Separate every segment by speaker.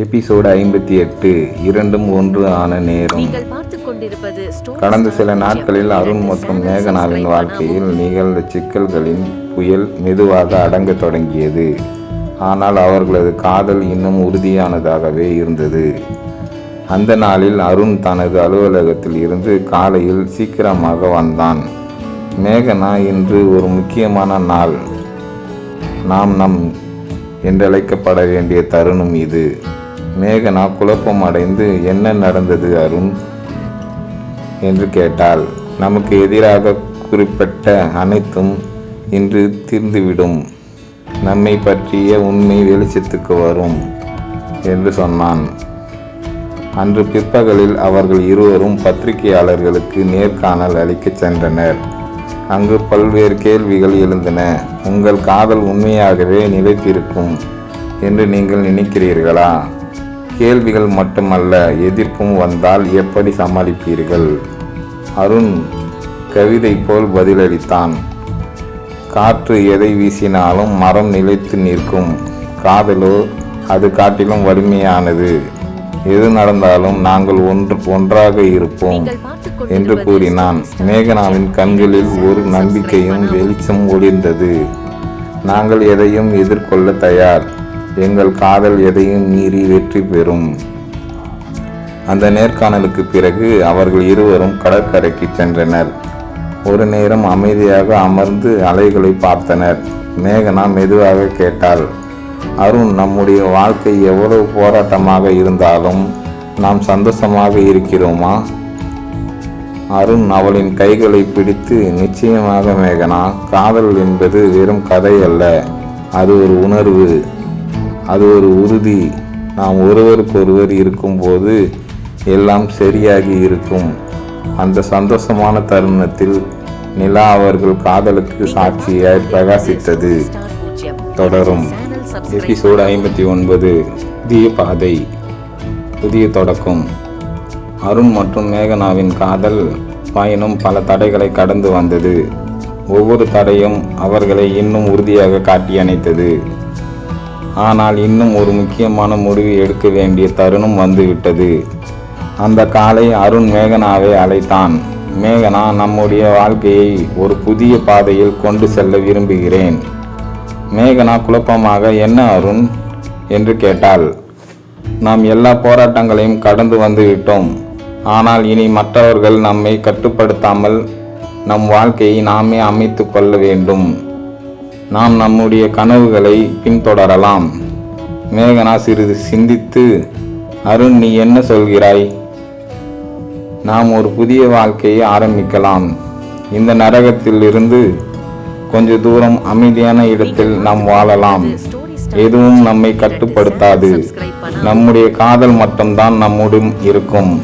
Speaker 1: Episode 58 இரண்டும் ஒன்று ஆன நேரம். கடந்த சில நாட்களில் அருண் மற்றும் மேகனாவின் வாழ்க்கையில் நிகழ்ந்த சிக்கல்களின் புயல் மெதுவாக அடங்க தொடங்கியது. ஆனால் அவர்களது காதல் இன்னும் உறுதியானதாகவே இருந்தது. அந்த நாளில் அருண் தனது அலுவலகத்தில் இருந்து காலையில் சீக்கிரமாக வந்தான். மேகனா, இன்று ஒரு முக்கியமான நாள். நம் என்றழைக்கப்பட வேண்டிய தருணம் இது. மேகனா குழப்பம் அடைந்து, என்ன நடந்தது அருண் என்று கேட்டாள். நமக்கு எதிராக குறிப்பிட்ட அனைத்தும் இன்று தீர்ந்துவிடும். நம்மை பற்றிய உண்மை வெளிச்சத்துக்கு வரும் என்று சொன்னான். அன்று பிற்பகலில் அவர்கள் இருவரும் பத்திரிகையாளர்களுக்கு நேர்காணல் அளிக்க சென்றனர். அங்கு பல்வேறு கேள்விகள் எழுந்தன. உங்கள் காதல் உண்மையாகவே நிலைத்திருக்கும் என்று நீங்கள் நினைக்கிறீர்களா? கேள்விகள் மட்டுமல்ல, எதிர்ப்பும் வந்தால் எப்படி சமாளிப்பீர்கள்? அருண் கவிதை போல் பதிலளித்தான். காற்று எதை வீசினாலும் மரம் நிலைத்து நிற்கும். காதலோ அது காட்டிலும் வலிமையானது. எது நடந்தாலும் நாங்கள் ஒன்றாக இருப்போம் என்று கூறினான். மேகனாவின் கண்களில் ஒரு நம்பிக்கையும் வெளிச்சம் ஒளிர்ந்தது. நாங்கள் எதையும் எதிர்கொள்ள தயார். எங்கள் காதல் எதையும் மீறி வெற்றி பெறும். அந்த நேர்காணலுக்கு பிறகு அவர்கள் இருவரும் கடற்கரைக்கு சென்றனர். ஒரு நேரம் அமைதியாக அமர்ந்து அலைகளை பார்த்தனர். மேகனா மெதுவாக கேட்டாள், அருண், நம்முடைய வாழ்க்கை எவ்வளவு போராட்டமாக இருந்தாலும் நாம் சந்தோஷமாக இருக்கிறோமா? அருண் அவளின் கைகளை பிடித்து, நிச்சயமாக மேகனா, காதல் என்பது வெறும் கதை அல்ல. அது ஒரு உணர்வு, அது ஒரு உறுதி. நாம் ஒருவருக்கொருவர் இருக்கும்போது எல்லாம் சரியாகி இருக்கும். அந்த சந்தோஷமான தருணத்தில் நிலா அவர்கள் காதலுக்கு சாட்சியாய் பிரகாசித்தது. தொடரும். எபிசோடு 59 புதிய பாதை, புதிய தொடக்கம். அருண் மற்றும் மேகனாவின் காதல் பயணம் பல தடைகளை கடந்து வந்தது. ஒவ்வொரு தடையும் அவர்களை இன்னும் உறுதியாக காட்டி அணைத்தது. ஆனால் இன்னும் ஒரு முக்கியமான முடிவு எடுக்க வேண்டிய தருணம் வந்துவிட்டது. அந்த காலை அருண் மேகனாவை அழைத்தான். மேகனா, நம்முடைய வாழ்க்கையை ஒரு புதிய பாதையில் கொண்டு செல்ல விரும்புகிறேன். மேகனா குழப்பமாக, என்ன அருண் என்று கேட்டாள். நாம் எல்லா போராட்டங்களையும் கடந்து வந்து விட்டோம். ஆனால் இனி மற்றவர்கள் நம்மை கட்டுப்படுத்தாமல் நம் வாழ்க்கையை நாமே அமைத்து கொள்ள வேண்டும். நாம் நம்முடைய கனவுகளை பின்தொடரலாம். மேகனா சிறிது சிந்தித்து, அருண், நீ என்ன சொல்கிறாய்? நாம் ஒரு புதிய வாழ்க்கையை ஆரம்பிக்கலாம். இந்த நரகத்தில் இருந்து கொஞ்ச தூரம் அமைதியான இடத்தில் நாம் வாழலாம். எதுவும் நம்மை கட்டுப்படுத்தாது. நம்முடைய காதல் மட்டும்தான் நம்முடன் இருக்கும்.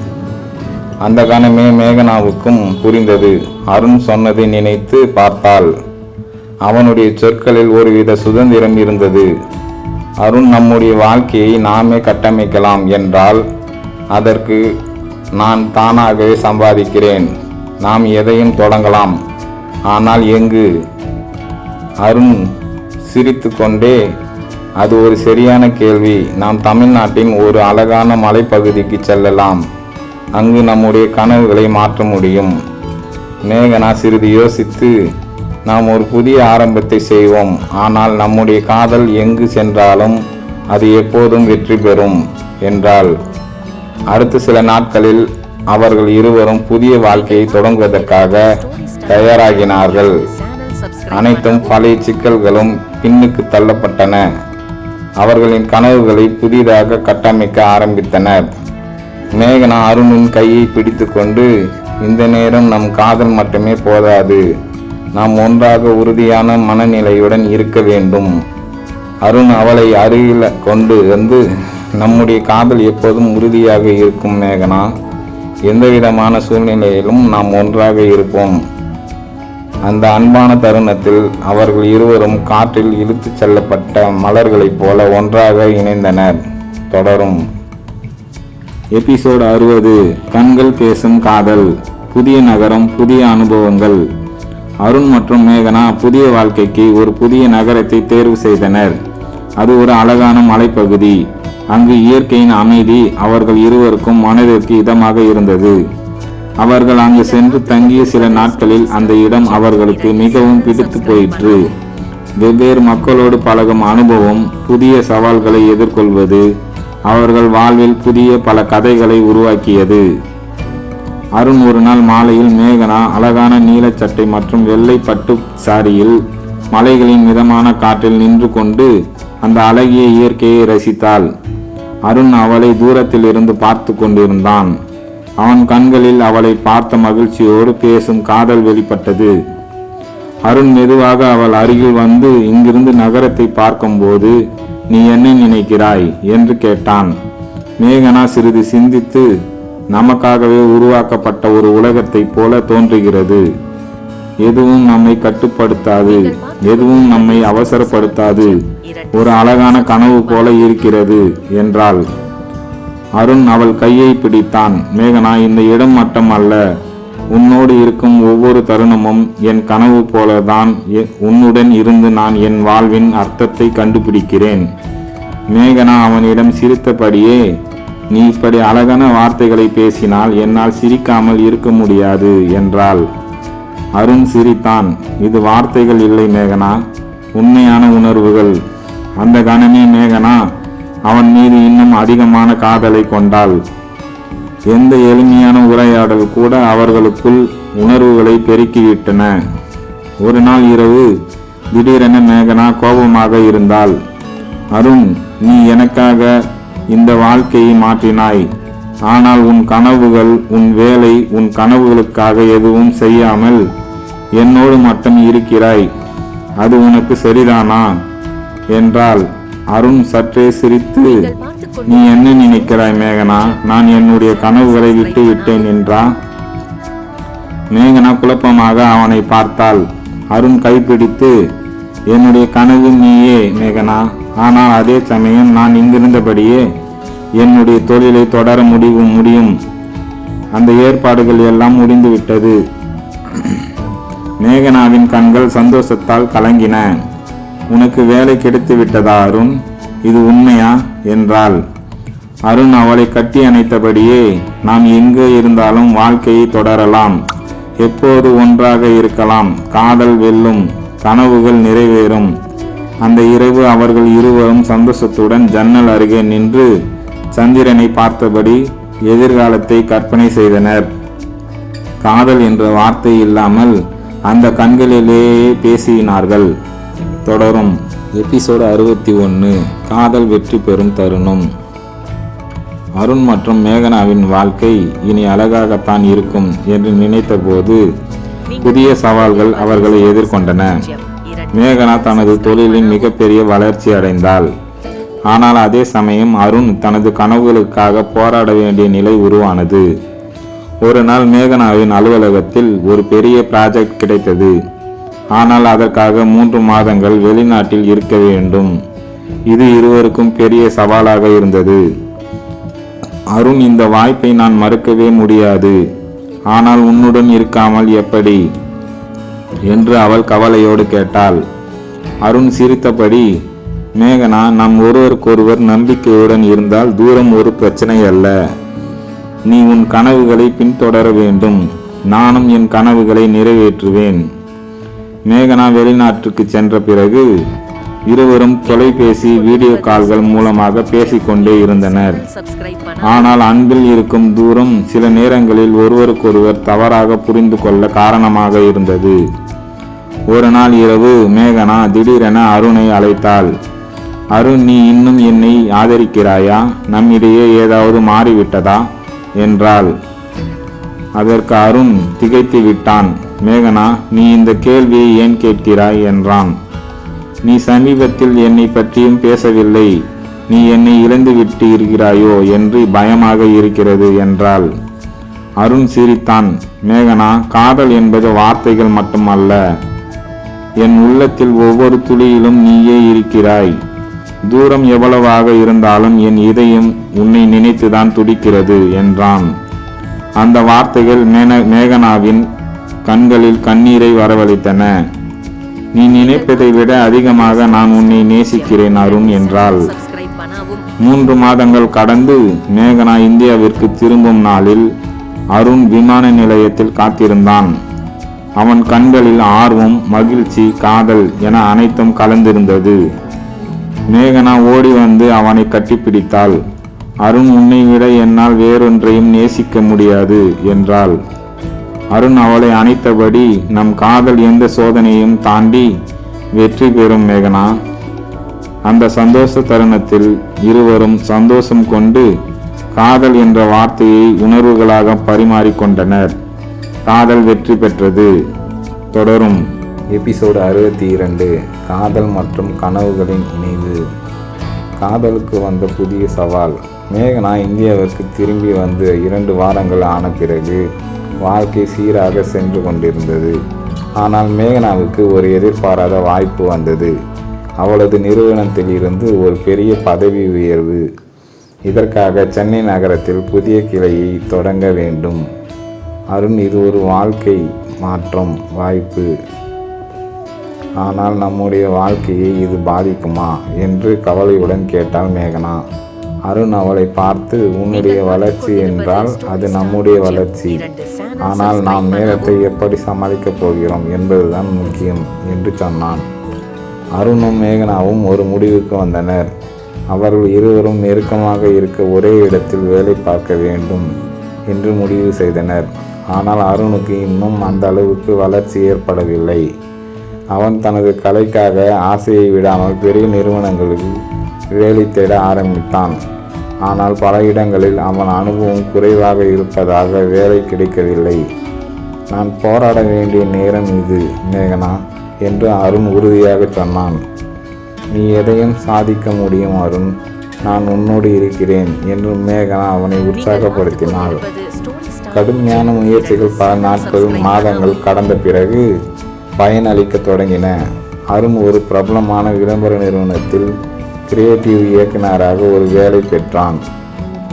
Speaker 1: அந்த கணமே மேகனாவுக்கும் புரிந்தது. அருண் சொன்னதை நினைத்து பார்த்தாள். அவனுடைய சொற்களில் ஒருவித சுதந்திரம் இருந்தது. அருண், நம்முடைய வாழ்க்கையை நாமே கட்டமைக்கலாம் என்றால் அதற்கு நான் தானாகவே சம்பாதிக்கிறேன். நாம் எதையும் தொடங்கலாம். ஆனால் எங்கு? அருண் சிரித்து கொண்டே, அது ஒரு சரியான கேள்வி. நாம் தமிழ்நாட்டின் ஒரு அழகான மலைப்பகுதிக்கு செல்லலாம். அங்கு நம்முடைய கனவுகளை மாற்ற முடியும். மேகனா சிறிது யோசித்து, நாம் ஒரு புதிய ஆரம்பத்தை செய்வோம். ஆனால் நம்முடைய காதல் எங்கு சென்றாலும் அது எப்போதும் வெற்றி பெறும் என்றாள். அடுத்த சில நாட்களில் அவர்கள் இருவரும் புதிய வாழ்க்கையை தொடங்குவதற்காக தயாராகினார்கள். அனைத்தும் பழைய சிக்கல்களும் பின்னுக்கு தள்ளப்பட்டன. அவர்களின் கனவுகளை புதிதாக கட்டமைக்க ஆரம்பித்தனர். மேகனா அருணின் கையை பிடித்து கொண்டு, இந்த நேரம் நம் காதல் மட்டுமே போதாது. நாம் ஒன்றாக உறுதியான மனநிலையுடன் இருக்க வேண்டும். அருண் அவளை அருகில் கொண்டு வந்து, நம்முடைய காதல் எப்போதும் உறுதியாக இருக்கும் மேகனா. எந்தவிதமான சூழ்நிலையிலும் நாம் ஒன்றாக இருப்போம். அந்த அன்பான தருணத்தில் அவர்கள் இருவரும் காற்றில் இழுத்துச் செல்லப்பட்ட மலர்களைப் போல ஒன்றாக இணைந்தனர். தொடரும். எபிசோடு 60 கண்கள் பேசும் காதல், புதிய நகரம், புதிய அனுபவங்கள். அருண் மற்றும் மேகனா புதிய வாழ்க்கைக்கு ஒரு புதிய நகரத்தை தேர்வு செய்தனர். அது ஒரு அழகான மலைப்பகுதி. அங்கு இயற்கையின் அமைதி அவர்கள் இருவருக்கும் மனதிற்கு இதமாக இருந்தது. அவர்கள் அங்கு சென்று தங்கிய சில நாட்களில் அந்த இடம் அவர்களுக்கு மிகவும் பிடித்து போயிற்று. வெவ்வேறு மக்களோடு பழகும் அனுபவம், புதிய சவால்களை எதிர்கொள்வது அவர்கள் வாழ்வில் புதிய பல கதைகளை உருவாக்கியது. அருண் ஒரு நாள் மாலையில் மேகனா அழகான நீலச்சட்டை மற்றும் வெள்ளை பட்டு சாரியில் மலைகளின் மிதமான காற்றில் நின்று கொண்டு அந்த அழகிய இயற்கையை ரசித்தாள். அருண் அவளை தூரத்தில் இருந்து பார்த்து கொண்டிருந்தான். அவன் கண்களில் அவளை பார்த்த மகிழ்ச்சியோடு பேசும் காதல் வெளிப்பட்டது. அருண் மெதுவாக அவள் அருகில் வந்து, இங்கிருந்து நகரத்தை பார்க்கும்போது நீ என்ன நினைக்கிறாய் என்று கேட்டான். மேகனா சிறிது சிந்தித்து, நமக்காகவே உருவாக்கப்பட்ட ஒரு உலகத்தைப் போல தோன்றுகிறது. எதுவும் நம்மை கட்டுப்படுத்தாது, எதுவும் நம்மை அவசரப்படுத்தாது, ஒரு அழகான கனவு போல இருக்கிறது என்றாள். அருண் அவள் கையை பிடித்தான். மேகனா, இந்த இடம் மட்டும் அல்ல, உன்னோடு இருக்கும் ஒவ்வொரு தருணமும் என் கனவு போலதான். உன்னுடன் இருந்து நான் என் வாழ்வின் அர்த்தத்தை கண்டுபிடிக்கிறேன். மேகனா அவனிடம் சிரித்தபடியே, நீ இப்படி அழகான வார்த்தைகளை பேசினால் என்னால் சிரிக்காமல் இருக்க முடியாது என்றாள். அருண் சிரித்தான். இது வார்த்தைகள் இல்லை மேகனா, உண்மையான உணர்வுகள். அந்த கணமே மேகனா அவன் மீது இன்னும் அதிகமான காதலை கொண்டாள். எந்த எளிமையான உரையாடல் கூட அவர்களுக்குள் உணர்வுகளை பெருக்கிவிட்டன. ஒரு நாள் இரவு திடீரென மேகனா கோபமாக இருந்தாள். அருண், நீ எனக்காக இந்த வாழ்க்கையை மாற்றினாய். ஆனால் உன் கனவுகள், உன் வேலை, உன் கனவுகளுக்காக எதுவும் செய்யாமல் என்னோடு மட்டும் இருக்கிறாய். அது உனக்கு சரிதானா என்றாள். அருண் சற்றே சிரித்து, நீ என்ன நினைக்கிறாய் மேகனா, நான் என்னுடைய கனவுகளை விட்டு விட்டேன் என்றா? மேகனா குழப்பமாக அவனை பார்த்தாள். அருண் கைப்பிடித்து, என்னுடைய கனவு நீயே மேகனா, ஆனால் அதே சமயம் நான் இங்கிருந்தபடியே என்னுடைய தொழிலை தொடர முடியும். அந்த ஏற்பாடுகள் எல்லாம் முடிந்துவிட்டது. மேகனாவின் கண்கள் சந்தோஷத்தால் கலங்கின. உனக்கு வேலை கிடைத்து விட்டதா அருண்? இது உண்மையா என்றாள். அருண் அவளை கட்டி அணைத்தபடியே, நாம் எங்கே இருந்தாலும் வாழ்க்கையை தொடரலாம், எப்போது ஒன்றாக இருக்கலாம், காதல் வெல்லும், கனவுகள் நிறைவேறும். அந்த இரவு அவர்கள் இருவரும் சந்தோஷத்துடன் ஜன்னல் அருகே நின்று சந்திரனை பார்த்தபடி எதிர்காலத்தை கற்பனை செய்தனர். காதல் என்ற வார்த்தை இல்லாமல் அந்த கண்களிலேயே பேசினார்கள். தொடரும். எபிசோடு 61. காதல் வெற்றி பெறும் தருணம். அருண் மற்றும் மேகனாவின் வாழ்க்கை இனி அழகாகத்தான் இருக்கும் என்று நினைத்த போது புதிய சவால்கள் அவர்களை எதிர்கொண்டன. மேகனா தனது தொழிலின் மிகப்பெரிய வளர்ச்சி அடைந்தாள். ஆனால் அதே சமயம் அருண் தனது கனவுகளுக்காக போராட வேண்டிய நிலை உருவானது. ஒரு நாள் மேகனாவின் அலுவலகத்தில் ஒரு பெரிய ப்ராஜெக்ட் கிடைத்தது. ஆனால் அதற்காக 3 மாதங்கள் வெளிநாட்டில் இருக்க வேண்டும். இது இருவருக்கும் பெரிய சவாலாக இருந்தது. அருண், இந்த வாய்ப்பை நான் மறுக்கவே முடியாது, ஆனால் உன்னுடன் இருக்காமல் எப்படி என்று அவள் கவலையோடு கேட்டாள். அருண் சிரித்தபடி, மேகனா, நாம் ஒருவருக்கொருவர் நம்பிக்கையுடன் இருந்தால் தூரம் ஒரு பிரச்சனை அல்ல. நீ உன் கனவுகளை பின்தொடர வேண்டும், நானும் என் கனவுகளை நிறைவேற்றுவேன். மேகனா வெளிநாட்டுக்கு சென்ற பிறகு இருவரும் தொலைபேசி, வீடியோ கால்கள் மூலமாக பேசிக்கொண்டே இருந்தனர். ஆனால் அன்பில் இருக்கும் தூரம் சில நேரங்களில் ஒருவருக்கொருவர் தவறாக புரிந்து கொள்ள காரணமாக இருந்தது. ஒரு நாள் இரவு மேகனா திடீரென அருணை அழைத்தாள். அருண், நீ இன்னும் என்னை ஆதரிக்கிறாயா? நம்மிடையே ஏதாவது மாறிவிட்டதா என்றாள். அதற்கு அருண் திகைத்து விட்டான். மேகனா, நீ இந்த கேள்வியை ஏன் கேட்கிறாய் என்றான். நீ சமீபத்தில் என்னை பற்றியும் பேசவில்லை. நீ என்னை இழந்து விட்டு இருக்கிறாயோ என்று பயமாக இருக்கிறது என்றாள். அருண் சிரித்தான். மேகனா, காதல் என்பது வார்த்தைகள் மட்டுமல்ல. என் உள்ளத்தில் ஒவ்வொரு துளியிலும் நீயே இருக்கிறாய். தூரம் எவ்வளவாக இருந்தாலும் என் இதயம் உன்னை நினைத்துதான் துடிக்கிறது என்றான். அந்த வார்த்தைகள் மேகனாவின் கண்களில் கண்ணீரை வரவழைத்தன. நீ நினைப்பதை விட அதிகமாக நான் உன்னை நேசிக்கிறேன் அருண் என்றாள். 3 மாதங்கள் கடந்து மேகனா இந்தியாவிற்கு திரும்பும் நாளில் அருண் விமான நிலையத்தில் காத்திருந்தான். அவன் கண்களில் ஆர்வம், மகிழ்ச்சி, காதல் என அனைத்தும் கலந்திருந்தது. மேகனா ஓடி வந்து அவனை கட்டிப்பிடித்தாள். அருண், உன்னை விட என்னால் வேறொன்றையும் நேசிக்க முடியாது என்றாள். அருண் அவளை அணைத்தபடி, நம் காதல் எந்த சோதனையும் தாண்டி வெற்றி பெறும் மேகனா. அந்த சந்தோஷ தருணத்தில் இருவரும் சந்தோஷம் கொண்டு காதல் என்ற வார்த்தையை உணர்வுகளாக பரிமாறிக்கொண்டனர். காதல் வெற்றி பெற்றது. தொடரும். எபிசோடு 62. காதல் மற்றும் கனவுகளின் இணைவு. காதலுக்கு வந்த புதிய சவால். மேகனா இந்தியாவிற்கு திரும்பி வந்து 2 வாரங்கள் ஆன பிறகு வாழ்க்கை சீராக சென்று கொண்டிருந்தது. ஆனால் மேகனாவுக்கு ஒரு எதிர்பாராத வாய்ப்பு வந்தது. அவளது நிறுவனத்தில் இருந்து ஒரு பெரிய பதவி உயர்வு. இதற்காக சென்னை நகரத்தில் புதிய கிளையை தொடங்க வேண்டும். அருண், இது ஒரு வாழ்க்கை மாற்றம் வாய்ப்பு. ஆனால் நம்முடைய வாழ்க்கையை இது பாதிக்குமா என்று கவலையுடன் கேட்டாள் மேகனா. அருண் அவளை பார்த்து, உன்னுடைய வளர்ச்சி என்றால் அது நம்முடைய வளர்ச்சி. ஆனால் நாம் நேரத்தை எப்படி சமாளிக்கப் போகிறோம் என்பதுதான் முக்கியம் என்று சொன்னான். அருணும் மேகனாவும் ஒரு முடிவுக்கு வந்தனர். அவர்கள் இருவரும் நெருக்கமாக இருக்க ஒரே இடத்தில் வேலை பார்க்க வேண்டும் என்று முடிவு செய்தனர். ஆனால் அருணுக்கு இன்னும் அந்த அளவுக்கு வளர்ச்சி ஏற்படவில்லை. அவன் தனது கலைக்காக ஆசையை விடாமல் பெரிய நிறுவனங்களுக்கு வேலை தேட ஆரம்பித்தான். ஆனால் பல இடங்களில் அவன் அனுபவம் குறைவாக இருப்பதாக வேலை கிடைக்கவில்லை. நான் போராட வேண்டிய நேரம் இது மேகனா என்று அருண் உறுதியாக சொன்னான். நீ எதையும் சாதிக்க முடியும் அருண், நான் உன்னோடு இருக்கிறேன் என்று மேகனா அவனை உற்சாகப்படுத்தினாள். கடுமையான முயற்சிகள் பல நாட்கள், மாதங்கள் கடந்த பிறகு பயனளிக்க தொடங்கின. அருண் ஒரு பிரபலமான விளம்பர நிறுவனத்தில் கிரியேட்டிவ் இயக்குநராக ஒரு வேலை பெற்றான்.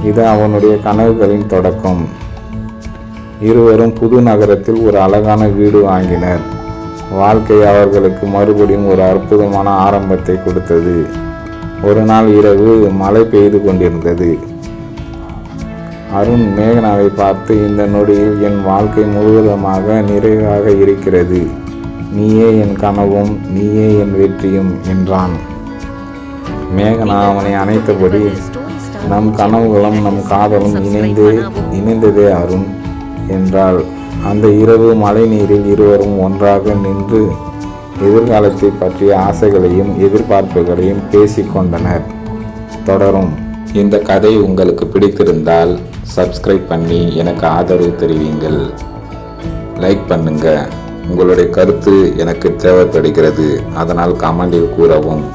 Speaker 1: இது அவனுடைய கனவுகளின் தொடக்கம். இருவரும் புது நகரத்தில் ஒரு அழகான வீடு வாங்கினர். வாழ்க்கை அவர்களுக்கு மறுபடியும் ஒரு அற்புதமான ஆரம்பத்தை கொடுத்தது. ஒரு நாள் இரவு மழை பெய்து கொண்டிருந்தது. அருண் மேகனாவை பார்த்து, இந்த நொடியில் என் வாழ்க்கை முழுவதுமாக நிறைவாக இருக்கிறது. நீயே என் கனவும், நீயே என் வெற்றியும் என்றான். மேகனா அவனை அணைத்தபடி, நம் கனவுகளும் நம் காதலும் இணைந்ததே அருண் என்றாள். அந்த இரவு மழை நீரில் இருவரும் ஒன்றாக நின்று எதிர்காலத்தை பற்றிய ஆசைகளையும் எதிர்பார்ப்புகளையும் பேசிக்கொண்டனர். தொடரும். இந்த கதை உங்களுக்கு பிடித்திருந்தால் சப்ஸ்கிரைப் பண்ணி எனக்கு ஆதரவு தெரிவிங்கள். லைக் பண்ணுங்க. உங்களுடைய கருத்து எனக்கு தேவைப்படுகிறது. அதனால் கமெண்டில் கூறவும்.